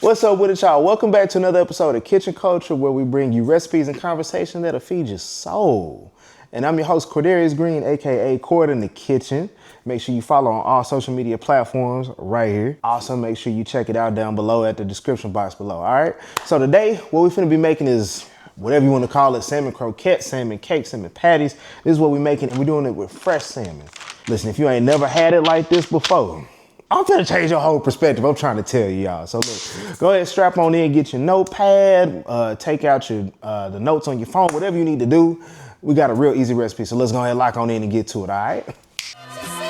What's up with it, y'all? Welcome back to another episode of Kitchen Culture, where we bring you recipes and conversation that'll feed your soul. And I'm your host, Cordarius Green, aka Cord in the Kitchen. Make sure you follow on all social media platforms right here. Also, make sure you check it out down below at the description box below, all right? So today, what we're finna be making is whatever you want to call it, salmon croquettes, salmon cakes, salmon patties. This is what we're making, and we're doing it with fresh salmon. Listen, if you ain't never had it like this before, I'm gonna change your whole perspective. I'm trying to tell you, y'all. So look, go ahead, strap on in, get your notepad, take out your the notes on your phone, whatever you need to do. We got a real easy recipe, so let's go ahead, lock on in and get to it, all right?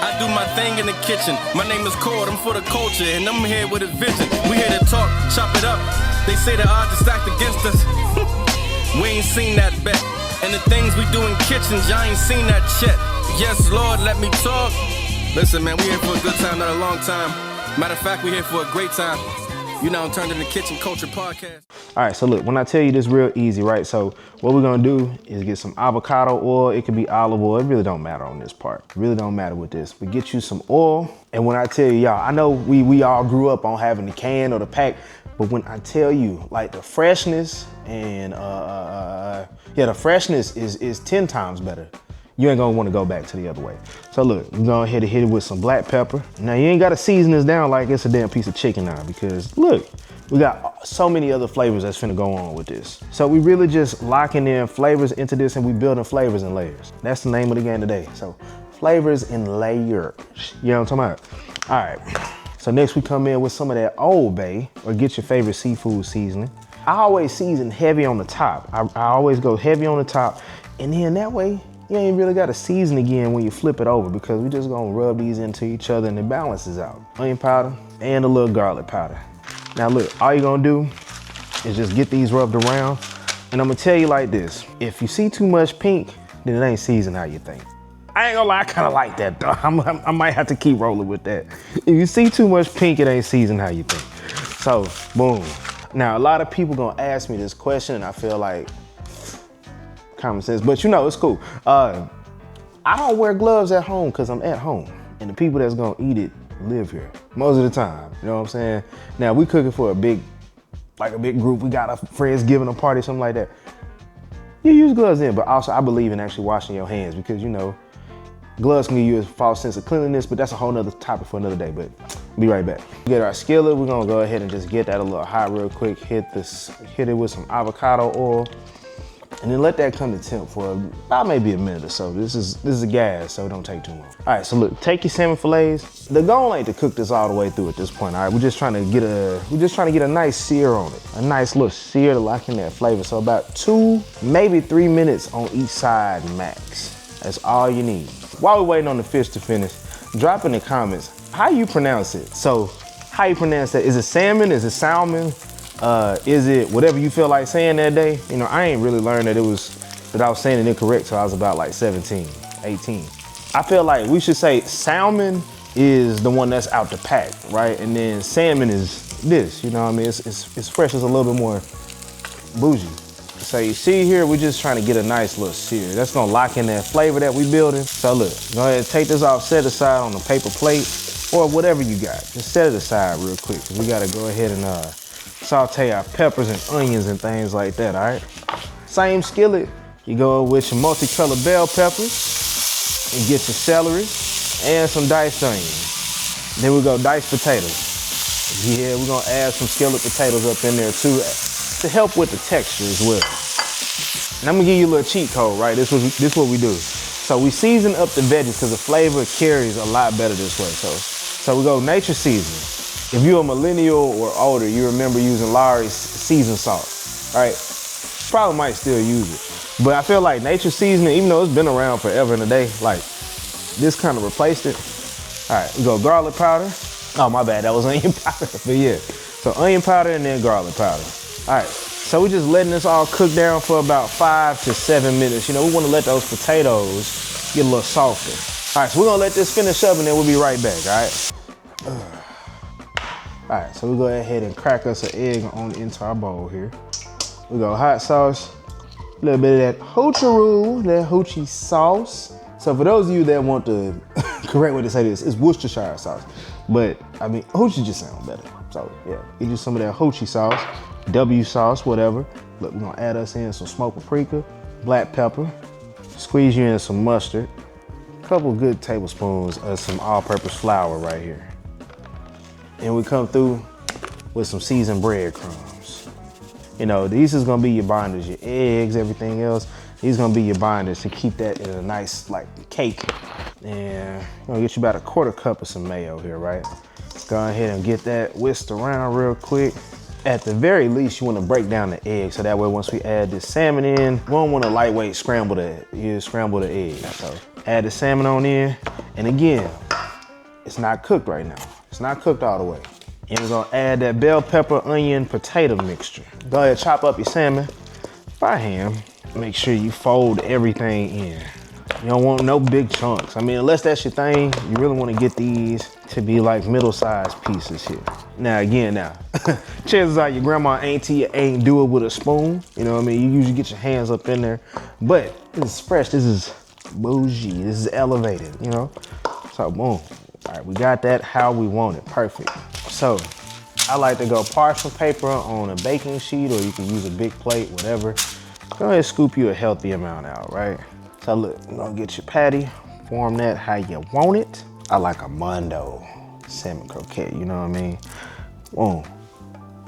I do my thing in the kitchen. My name is Cord, I'm for the culture, and I'm here with a vision. We here to talk, chop it up. They say the odds are stacked against us. We ain't seen that bet. And the things we do in kitchens, y'all ain't seen that yet. Yes, Lord, let me talk. Listen, man, we here for a good time, not a long time. Matter of fact, we here for a great time. You now turned into Kitchen Culture Podcast. All right, so look, when I tell you this real easy, right? So what we're gonna do is get some avocado oil. It could be olive oil. It really don't matter on this part. It really don't matter with this. But get you some oil. And when I tell you, y'all, I know we all grew up on having the can or the pack, but when I tell you, like, the freshness and the freshness is 10 times better. You ain't gonna wanna go back to the other way. So look, we're gonna hit it with some black pepper. Now you ain't gotta season this down like it's a damn piece of chicken now, because look, we got so many other flavors that's finna go on with this. So we really just locking in flavors into this, and we building flavors in layers. That's the name of the game today. So flavors in layers. You know what I'm talking about? All right, so next we come in with some of that Old Bay, or get your favorite seafood seasoning. I always season heavy on the top. I always go heavy on the top, and then that way, you ain't really got to season again when you flip it over, because we just gonna rub these into each other and it balances out. Onion powder and a little garlic powder. Now look, all you're gonna do is just get these rubbed around. And I'm gonna tell you like this, if you see too much pink, then it ain't seasoned how you think. I ain't gonna lie, I kinda like that though. I might have to keep rolling with that. If you see too much pink, it ain't seasoned how you think. So, boom. Now, a lot of people gonna ask me this question, and I feel like common sense, but you know, it's cool. I don't wear gloves at home because I'm at home, and the people that's gonna eat it live here most of the time. You know what I'm saying? Now we cooking for a big group. We got our friends giving a party, something like that. You use gloves then, but also I believe in actually washing your hands, because you know, gloves can give you a false sense of cleanliness, but that's a whole nother topic for another day. But be right back. Get our skillet. We're gonna go ahead and just get that a little hot real quick. Hit it with some avocado oil. And then let that come to temp for about maybe a minute or so. This is a gas, so it don't take too long. All right, so look, take your salmon fillets. The goal ain't to cook this all the way through at this point. All right, we're just trying to get a nice sear on it, a nice little sear to lock in that flavor. So about 2, maybe 3 minutes on each side max. That's all you need. While we're waiting on the fish to finish, drop in the comments how you pronounce it. So how you pronounce that? Is it salmon? Is it salmon? Is it whatever you feel like saying that day? You know, I ain't really learned that I was saying it incorrect till I was about like 17, 18. I feel like we should say salmon is the one that's out the pack, right? And then salmon is this, you know what I mean? It's fresh, it's a little bit more bougie. So you see here, we're just trying to get a nice little sear. That's gonna lock in that flavor that we building. So look, go ahead and take this off, set it aside on a paper plate or whatever you got. Just set it aside real quick, because we gotta go ahead and saute our peppers and onions and things like that, all right? Same skillet, you go with your multicolored bell peppers and get your celery and some diced onions. Then we go diced potatoes. Yeah, we're gonna add some skillet potatoes up in there too to help with the texture as well. And I'm gonna give you a little cheat code, right? This is what we do. So we season up the veggies because the flavor carries a lot better this way. So we go nature seasoning. If you're a millennial or older, you remember using Lawry's seasoned salt, right? Probably might still use it. But I feel like nature seasoning, even though it's been around forever and a day, like this kind of replaced it. All right, we go garlic powder. Oh, my bad, that was onion powder, but yeah. So onion powder and then garlic powder. All right, so we're just letting this all cook down for about 5 to 7 minutes. You know, we wanna let those potatoes get a little softer. All right, so we're gonna let this finish up and then we'll be right back, all right? All right, so we'll go ahead and crack us an egg on into our bowl here. We go hot sauce, a little bit of that hoocheroo, that hoochie sauce. So for those of you that want the correct way to say this, it's Worcestershire sauce. But I mean, hoochie just sounds better. So yeah, get you some of that hoochie sauce, W sauce, whatever. Look, we're gonna add us in some smoked paprika, black pepper, squeeze you in some mustard, a couple good tablespoons of some all-purpose flour right here. And we come through with some seasoned breadcrumbs. You know, these is gonna be your binders, your eggs, everything else. These gonna be your binders to keep that in a nice like cake. And I'm gonna get you about a 1/4 cup of some mayo here, right? Go ahead and get that whisked around real quick. At the very least, you wanna break down the egg so that way once we add this salmon in, we don't wanna lightweight scramble the egg. So add the salmon on in, and again, it's not cooked right now. It's not cooked all the way. And we're gonna add that bell pepper, onion, potato mixture. Go ahead, chop up your salmon by hand. Make sure you fold everything in. You don't want no big chunks. I mean, unless that's your thing, you really wanna get these to be like middle-sized pieces here. Now, chances are your grandma, auntie ain't do it with a spoon. You know what I mean? You usually get your hands up in there. But this is fresh, this is bougie, this is elevated, you know? So boom. All right, we got that how we want it, perfect. So, I like to go parchment paper on a baking sheet, or you can use a big plate, whatever. Go ahead and scoop you a healthy amount out, right? So look, you're gonna get your patty, form that how you want it. I like a Mondo salmon croquette, you know what I mean? Boom.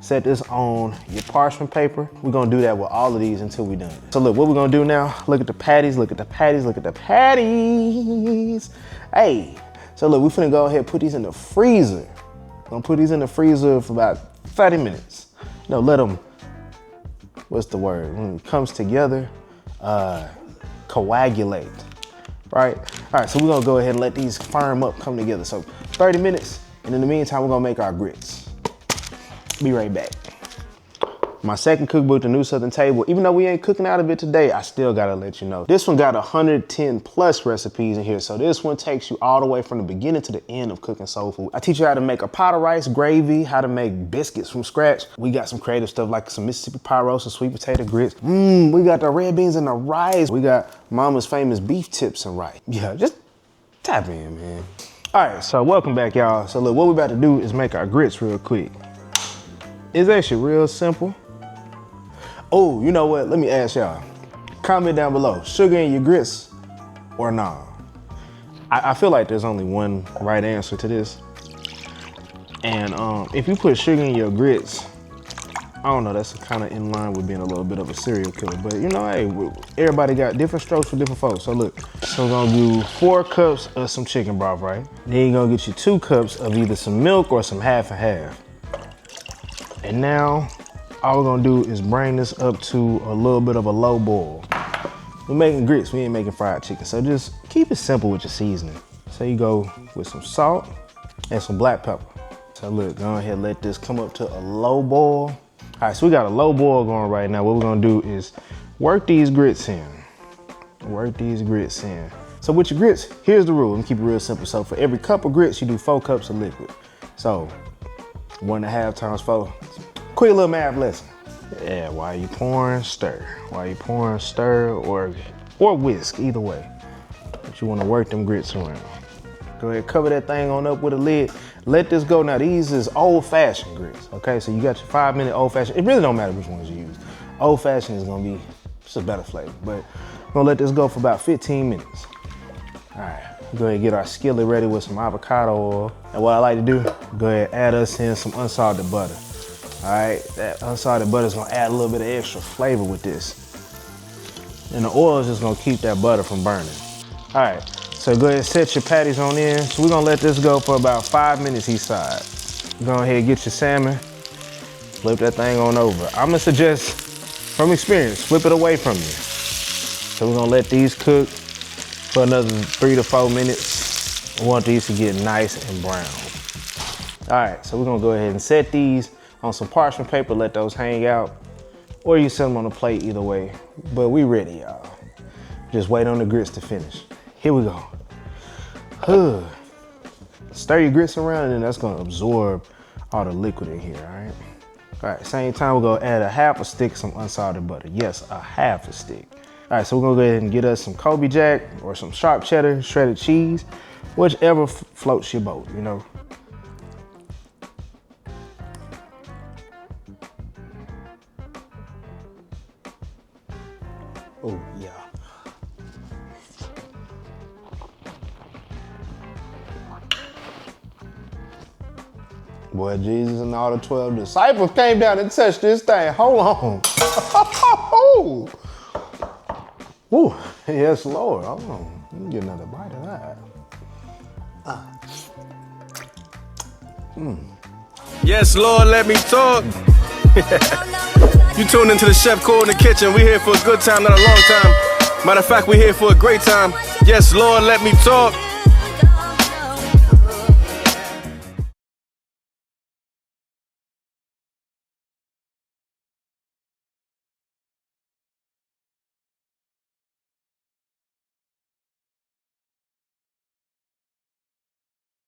Set this on your parchment paper. We're gonna do that with all of these until we're done. So look, what we're gonna do now, look at the patties, look at the patties, look at the patties. Hey, so look, we're finna go ahead and put these in the freezer. Gonna put these in the freezer for about 30 minutes. No, let them, what's the word? When it comes together, coagulate, right? All right, so we're gonna go ahead and let these firm up, come together. So 30 minutes, and in the meantime, we're gonna make our grits. Be right back. My second cookbook, The New Southern Table, even though we ain't cooking out of it today, I still gotta let you know. This one got 110 plus recipes in here. So this one takes you all the way from the beginning to the end of cooking soul food. I teach you how to make a pot of rice, gravy, how to make biscuits from scratch. We got some creative stuff like some Mississippi pie roast and sweet potato grits. We got the red beans and the rice. We got mama's famous beef tips and rice. Yeah, just tap in, man. All right, so welcome back, y'all. So look, what we about to do is make our grits real quick. It's actually real simple. Oh, you know what? Let me ask y'all. Comment down below, sugar in your grits or nah? I feel like there's only one right answer to this. And if you put sugar in your grits, I don't know, that's kind of in line with being a little bit of a serial killer. But you know, hey, everybody got different strokes for different folks. So look, so we're gonna do 4 cups of some chicken broth, right? Then you're gonna get you 2 cups of either some milk or some half and half. And now, all we're gonna do is bring this up to a little bit of a low boil. We're making grits, we ain't making fried chicken. So just keep it simple with your seasoning. So you go with some salt and some black pepper. So look, go ahead and let this come up to a low boil. All right, so we got a low boil going right now. What we're gonna do is work these grits in. Work these grits in. So with your grits, here's the rule, and keep it real simple. So for every cup of grits, you do 4 cups of liquid. So 1.5 times 4. Quick little math lesson. Yeah, while you pouring, stir. While you pouring, stir, or whisk, either way. But you wanna work them grits around. Go ahead, cover that thing on up with a lid. Let this go. Now these is old-fashioned grits, okay? So you got your 5-minute old-fashioned. It really don't matter which ones you use. Old-fashioned is gonna be just a better flavor, but we're gonna let this go for about 15 minutes. All right, go ahead and get our skillet ready with some avocado oil. And what I like to do, go ahead and add us in some unsalted butter. All right, that unsalted butter is gonna add a little bit of extra flavor with this. And the oil is just gonna keep that butter from burning. All right, so go ahead and set your patties on in. So we're gonna let this go for about 5 minutes each side. Go ahead and get your salmon, flip that thing on over. I'm gonna suggest, from experience, flip it away from you. So we're gonna let these cook for another 3 to 4 minutes. We want these to get nice and brown. All right, so we're gonna go ahead and set these on some parchment paper, let those hang out, or you set them on a plate, either way. But we ready, y'all. Just wait on the grits to finish. Here we go. Stir your grits around, and then that's gonna absorb all the liquid in here, all right? All right, same time, we're gonna add a half a stick of some unsalted butter. Yes, a half a stick. All right, so we're gonna go ahead and get us some Kobe Jack or some sharp cheddar, shredded cheese, whichever floats your boat, you know? Oh, yeah. Boy, Jesus and all the 12 disciples came down and touched this thing. Hold on. Ooh, yes, Lord. Hold on. Let me get another bite of that. Yes, Lord, let me talk. You tuned into the Chef Core in the kitchen. We here for a good time, not a long time. Matter of fact, we here for a great time. Yes, Lord, let me talk.